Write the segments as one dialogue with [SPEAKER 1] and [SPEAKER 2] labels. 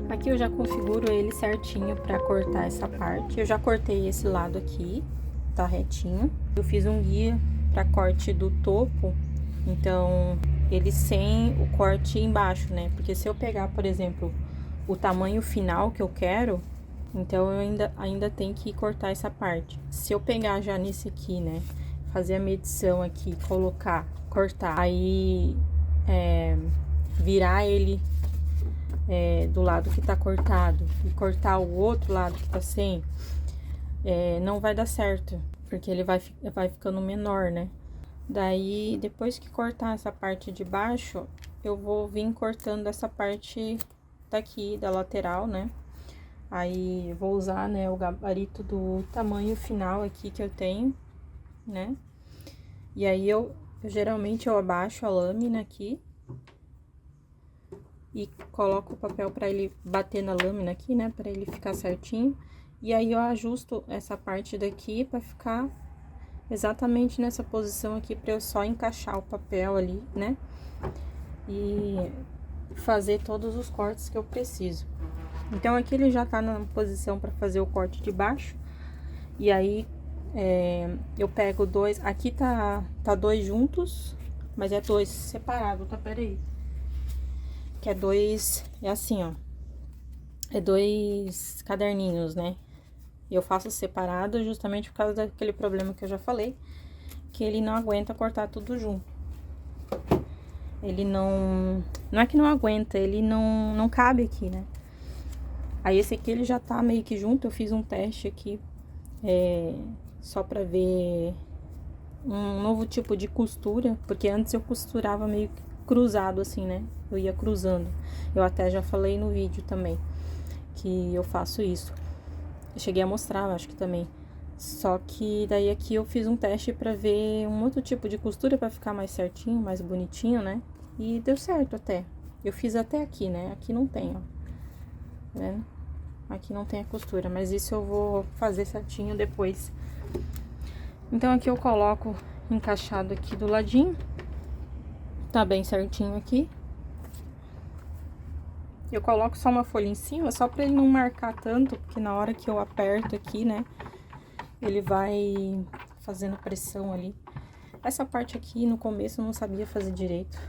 [SPEAKER 1] Aqui eu já configuro ele certinho pra cortar essa parte. Eu já cortei esse lado aqui, tá retinho. Eu fiz um guia pra corte do topo, então ele sem o corte embaixo, né? Porque se eu pegar, por exemplo, o tamanho final que eu quero, então eu ainda tenho que cortar essa parte. Se eu pegar já nesse aqui, né? Fazer a medição aqui, colocar, cortar, aí virar ele do lado que tá cortado e cortar o outro lado que tá sem, não vai dar certo, porque ele vai ficando menor, né? Daí, depois que cortar essa parte de baixo, eu vou vir cortando essa parte daqui, da lateral, né? Aí, vou usar, né, o gabarito do tamanho final aqui que eu tenho, né? E aí, geralmente eu abaixo a lâmina aqui e coloco o papel pra ele bater na lâmina aqui, né, pra ele ficar certinho. E aí, eu ajusto essa parte daqui pra ficar exatamente nessa posição aqui, pra eu só encaixar o papel ali, né? E fazer todos os cortes que eu preciso. Então, aqui ele já tá na posição pra fazer o corte de baixo. E aí, eu pego dois... Aqui tá dois juntos, mas é dois separados, tá? Peraí. Que é dois... É assim, ó. É dois caderninhos, né? Eu faço separado justamente por causa daquele problema que eu já falei, que ele não aguenta cortar tudo junto. Ele não... Não é que não aguenta, ele não cabe aqui, né? Aí, esse aqui, ele já tá meio que junto. Eu fiz um teste aqui, só pra ver um novo tipo de costura, porque antes eu costurava meio cruzado, assim, né? Eu ia cruzando. Eu até já falei no vídeo também que eu faço isso. Eu cheguei a mostrar, eu acho que também. Só que daí aqui eu fiz um teste pra ver um outro tipo de costura pra ficar mais certinho, mais bonitinho, né? E deu certo até. Eu fiz até aqui, né? Aqui não tem, ó. Tá vendo? Aqui não tem a costura, mas isso eu vou fazer certinho depois. Então, aqui eu coloco encaixado aqui do ladinho. Tá bem certinho aqui. Eu coloco só uma folha em cima, só pra ele não marcar tanto, porque na hora que eu aperto aqui, né, ele vai fazendo pressão ali. Essa parte aqui, no começo, eu não sabia fazer direito.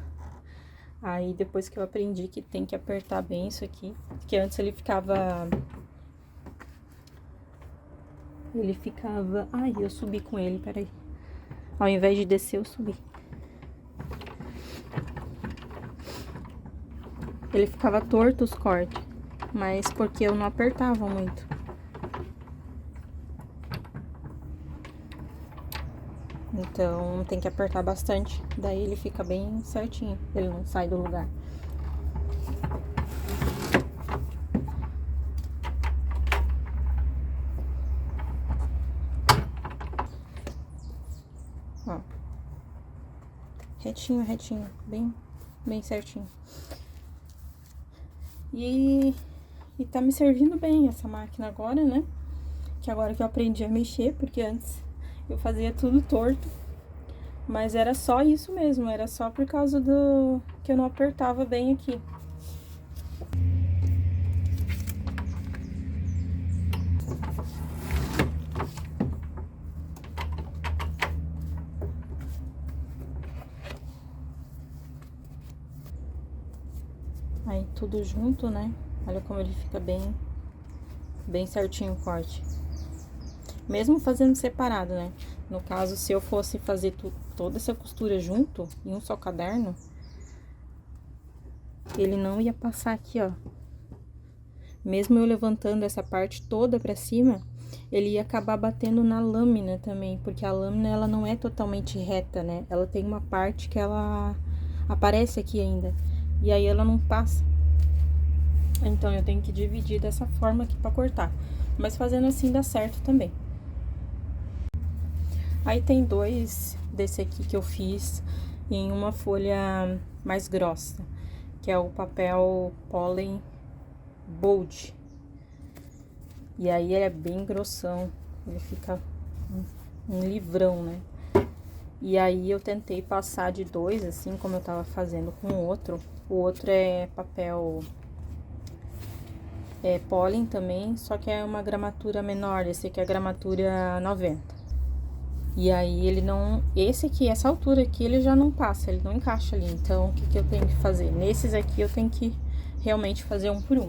[SPEAKER 1] Aí, depois que eu aprendi que tem que apertar bem isso aqui, porque antes ele ficava... Ai, eu subi com ele, peraí. Ao invés de descer, eu subi. Ele ficava torto os cortes, mas porque eu não apertava muito. Então, tem que apertar bastante, daí ele fica bem certinho, ele não sai do lugar. Ó. Retinho, retinho, bem certinho. E tá me servindo bem essa máquina agora, né? Que agora que eu aprendi a mexer, porque antes eu fazia tudo torto. Mas era só isso mesmo, era só por causa do que eu não apertava bem aqui. Aí tudo junto, né? Olha como ele fica bem certinho o corte. Mesmo fazendo separado, né? No caso, se eu fosse fazer toda essa costura junto, em um só caderno, ele não ia passar aqui, ó. Mesmo eu levantando essa parte toda pra cima, ele ia acabar batendo na lâmina também, porque a lâmina, ela não é totalmente reta, né? Ela tem uma parte que ela aparece aqui ainda, e aí ela não passa. Então, eu tenho que dividir dessa forma aqui pra cortar. Mas fazendo assim dá certo também. Aí, tem dois desse aqui que eu fiz em uma folha mais grossa, que é o papel pólen bold. E aí, ele é bem grossão, ele fica um livrão, né? E aí, eu tentei passar de dois, assim, como eu tava fazendo com o outro. O outro é papel pólen também, só que é uma gramatura menor, esse aqui é a gramatura 90. E aí ele não, esse aqui, essa altura aqui, ele já não passa, ele não encaixa ali. Então, o que que eu tenho que fazer? Nesses aqui eu tenho que realmente fazer um por um.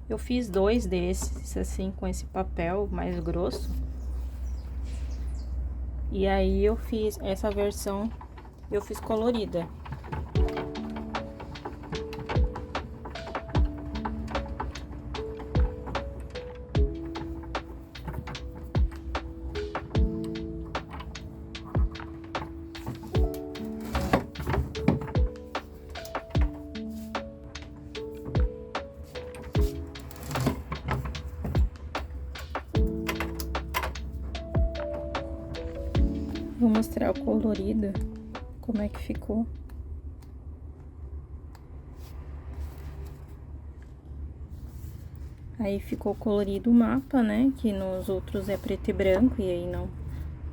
[SPEAKER 1] Eu fiz 2 desses, assim, com esse papel mais grosso. E aí eu fiz essa versão, eu fiz colorida. Vou mostrar o colorido, como é que ficou. Aí ficou colorido o mapa, né? Que nos outros é preto e branco, e aí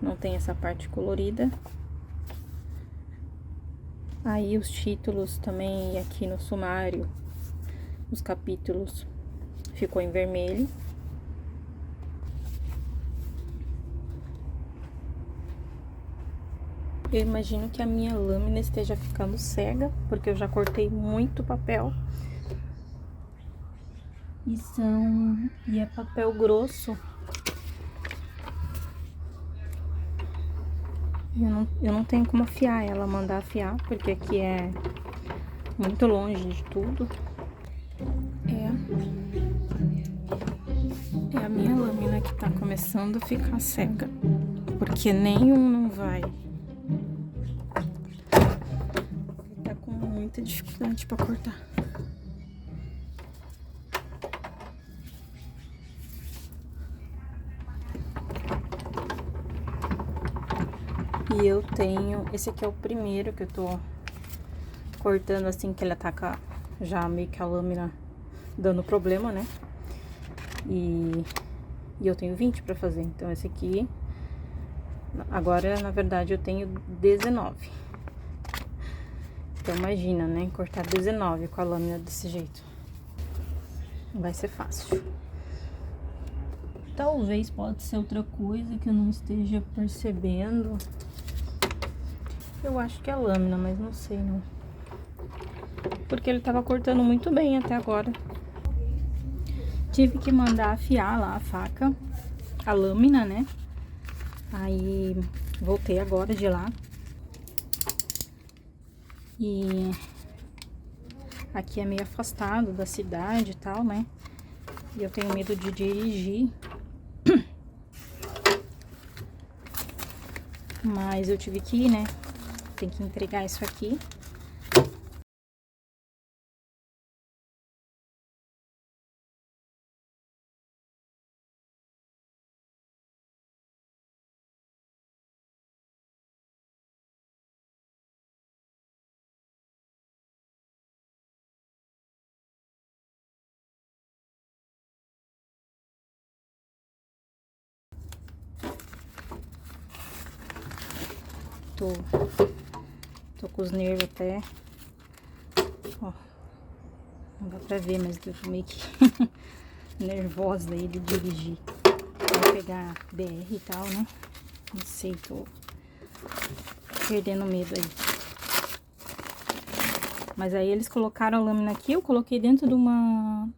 [SPEAKER 1] não tem essa parte colorida. Aí os títulos também, aqui no sumário, os capítulos ficou em vermelho. Eu imagino que a minha lâmina esteja ficando cega, porque eu já cortei muito papel. E é papel grosso. Eu não tenho como afiar ela, mandar afiar, porque aqui é muito longe de tudo. É a minha lâmina que tá começando a ficar cega, porque nenhum não vai. Tá com muita dificuldade pra cortar. E eu tenho, esse aqui é o primeiro que eu tô cortando assim, que ele ataca já meio que a lâmina dando problema, né? E eu tenho 20 pra fazer, então esse aqui, agora na verdade eu tenho 19. Então imagina, né? Cortar 19 com a lâmina desse jeito. Não vai ser fácil. Talvez pode ser outra coisa que eu não esteja percebendo. Eu acho que é lâmina, mas não sei não. Porque ele tava cortando muito bem até agora. Tive que mandar afiar lá a faca, a lâmina, né? Aí voltei agora de lá. E aqui é meio afastado da cidade e tal, né? E eu tenho medo de dirigir. Mas eu tive que ir, né? Tem que entregar isso aqui. Tô com os nervos até, ó, não dá pra ver, mas eu tô meio que nervosa aí de dirigir. Vou pegar BR e tal, né? Não sei, tô perdendo medo aí. Mas aí eles colocaram a lâmina aqui, eu coloquei dentro de uma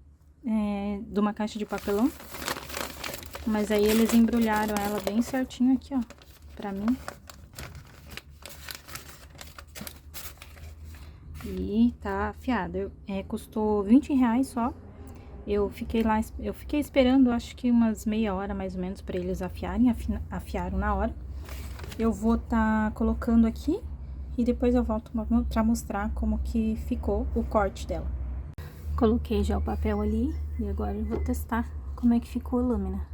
[SPEAKER 1] caixa de papelão. Mas aí eles embrulharam ela bem certinho aqui, ó, pra mim. E tá afiada. Custou R$20 só. Eu fiquei esperando, acho que umas meia hora mais ou menos pra eles afiarem. Afiaram na hora. Eu vou tá colocando aqui e depois eu volto pra mostrar como que ficou o corte dela. Coloquei já o papel ali e agora eu vou testar como é que ficou a lâmina.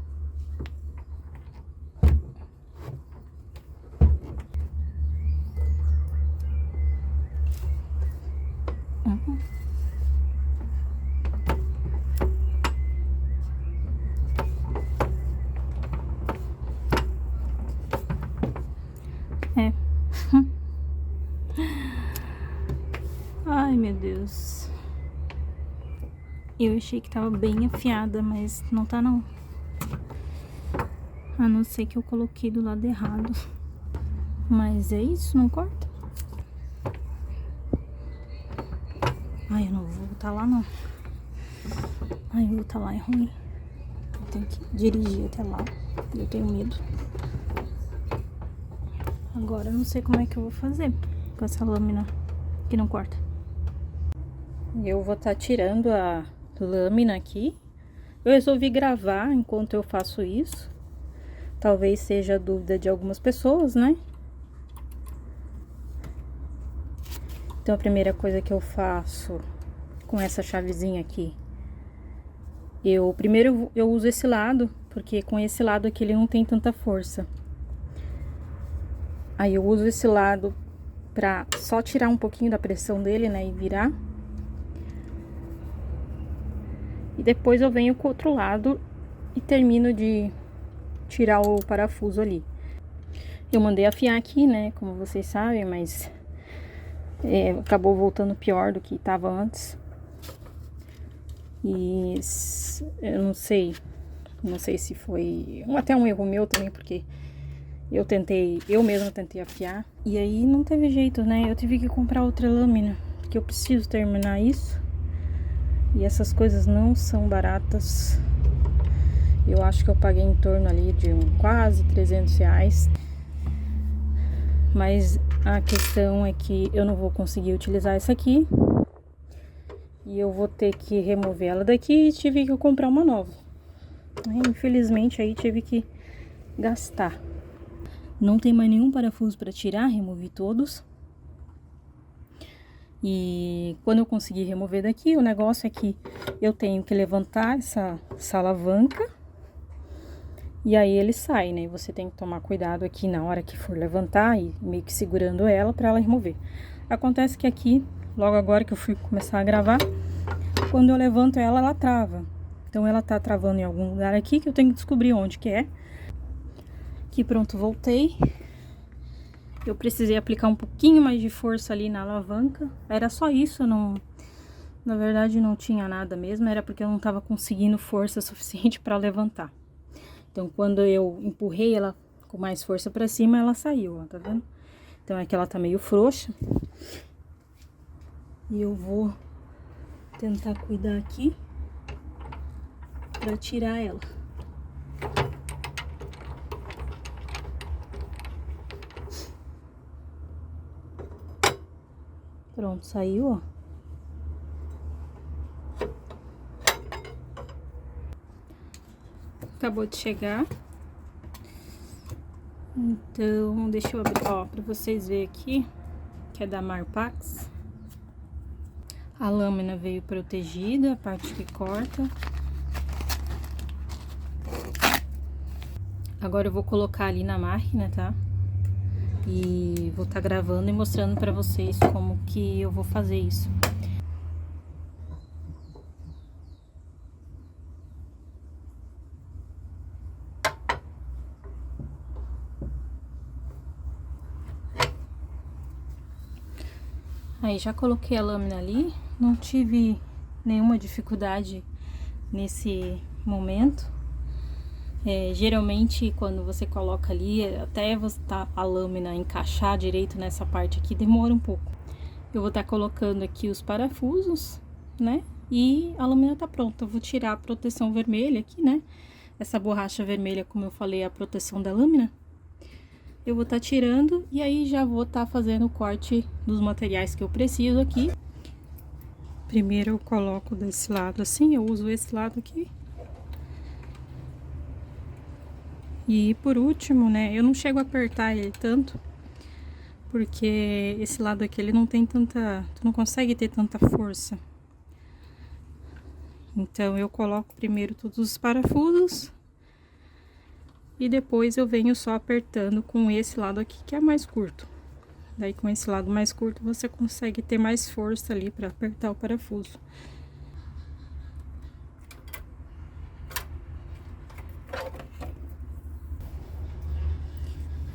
[SPEAKER 1] Ai, meu Deus. Eu achei que tava bem afiada, mas não tá não. A não ser que eu coloquei do lado errado. Mas é isso, não corta. Ai, eu não vou voltar lá não. Ai, voltar lá é ruim. Eu tenho que dirigir até lá. Eu tenho medo. Agora eu não sei como é que eu vou fazer com essa lâmina que não corta. Eu vou estar tirando a lâmina aqui. Eu resolvi gravar enquanto eu faço isso. Talvez seja a dúvida de algumas pessoas, né? Então a primeira coisa que eu faço com essa chavezinha aqui, primeiro eu uso esse lado, porque com esse lado aqui ele não tem tanta força. Aí eu uso esse lado pra só tirar um pouquinho da pressão dele, né, e virar. E depois eu venho com o outro lado e termino de tirar o parafuso ali. Eu mandei afiar aqui, né, como vocês sabem, mas acabou voltando pior do que estava antes. E eu não sei se foi até um erro meu também, porque eu mesma tentei afiar. E aí não teve jeito, né? Eu tive que comprar outra lâmina, porque eu preciso terminar isso. E essas coisas não são baratas. Eu acho que eu paguei em torno ali de quase 300 reais. Mas a questão é que eu não vou conseguir utilizar essa aqui. E eu vou ter que remover ela daqui e tive que comprar uma nova. Infelizmente aí tive que gastar. Não tem mais nenhum parafuso para tirar, removi todos. E quando eu conseguir remover daqui, o negócio é que eu tenho que levantar essa alavanca. E aí ele sai, né? Você tem que tomar cuidado aqui na hora que for levantar e meio que segurando ela para ela remover. Acontece que aqui, logo agora que eu fui começar a gravar, quando eu levanto ela, ela trava. Então ela tá travando em algum lugar aqui que eu tenho que descobrir onde que é. Aqui pronto, voltei. Eu precisei aplicar um pouquinho mais de força ali na alavanca. Era só isso, na verdade não tinha nada mesmo, era porque eu não tava conseguindo força suficiente para levantar. Então quando eu empurrei ela com mais força para cima, ela saiu, ó, tá vendo? Então é que ela tá meio frouxa. E eu vou tentar cuidar aqui para tirar ela. Pronto, saiu, ó. Acabou de chegar. Então, deixa eu abrir, ó, pra vocês verem aqui, que é da Marpax. A lâmina veio protegida, a parte que corta. Agora eu vou colocar ali na máquina, tá? E vou estar gravando e mostrando pra vocês como que eu vou fazer isso. Aí já coloquei a lâmina ali, não tive nenhuma dificuldade nesse momento. Geralmente quando você coloca ali, até a lâmina encaixar direito nessa parte aqui, demora um pouco. Eu vou estar colocando aqui os parafusos, né? E a lâmina tá pronta. Eu vou tirar a proteção vermelha aqui, né? Essa borracha vermelha, como eu falei, é a proteção da lâmina. Eu vou estar tirando e aí já vou estar fazendo o corte dos materiais que eu preciso aqui. Primeiro eu coloco desse lado assim, eu uso esse lado aqui. E por último, né, eu não chego a apertar ele tanto, porque esse lado aqui ele não tem tanta, tu não consegue ter tanta força. Então eu coloco primeiro todos os parafusos e depois eu venho só apertando com esse lado aqui que é mais curto. Daí com esse lado mais curto você consegue ter mais força ali para apertar o parafuso.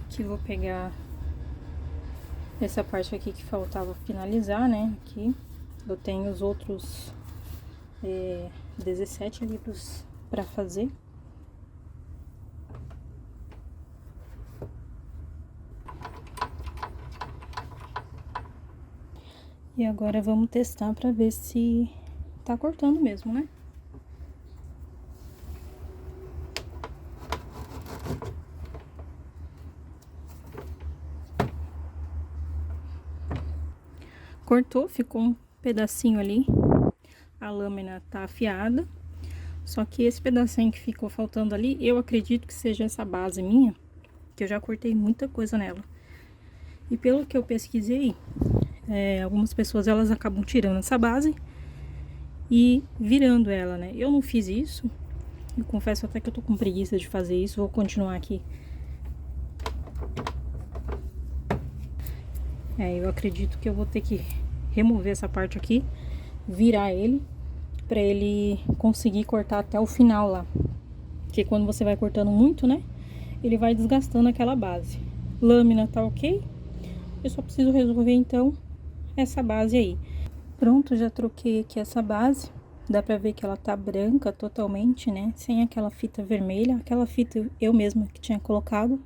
[SPEAKER 1] Aqui vou pegar Essa parte aqui que faltava finalizar, né? Aqui eu tenho os outros 17 livros pra fazer. E agora vamos testar pra ver se tá cortando mesmo, né? Cortou, ficou um pedacinho ali. A lâmina tá afiada. Só que esse pedacinho que ficou faltando ali, eu acredito que seja essa base minha, que eu já cortei muita coisa nela. E pelo que eu pesquisei, algumas pessoas elas acabam tirando essa base e virando ela, né? Eu não fiz isso. Eu confesso até que eu tô com preguiça de fazer isso. Vou continuar aqui. Eu acredito que eu vou ter que remover essa parte aqui, virar ele, pra ele conseguir cortar até o final lá. Porque quando você vai cortando muito, né, ele vai desgastando aquela base. Lâmina tá ok. Eu só preciso resolver, então, essa base aí. Pronto, já troquei aqui essa base. Dá pra ver que ela tá branca totalmente, né, sem aquela fita vermelha. Aquela fita eu mesma que tinha colocado,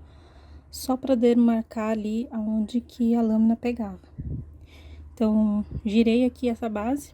[SPEAKER 1] só pra demarcar ali aonde que a lâmina pegava. Então, girei aqui essa base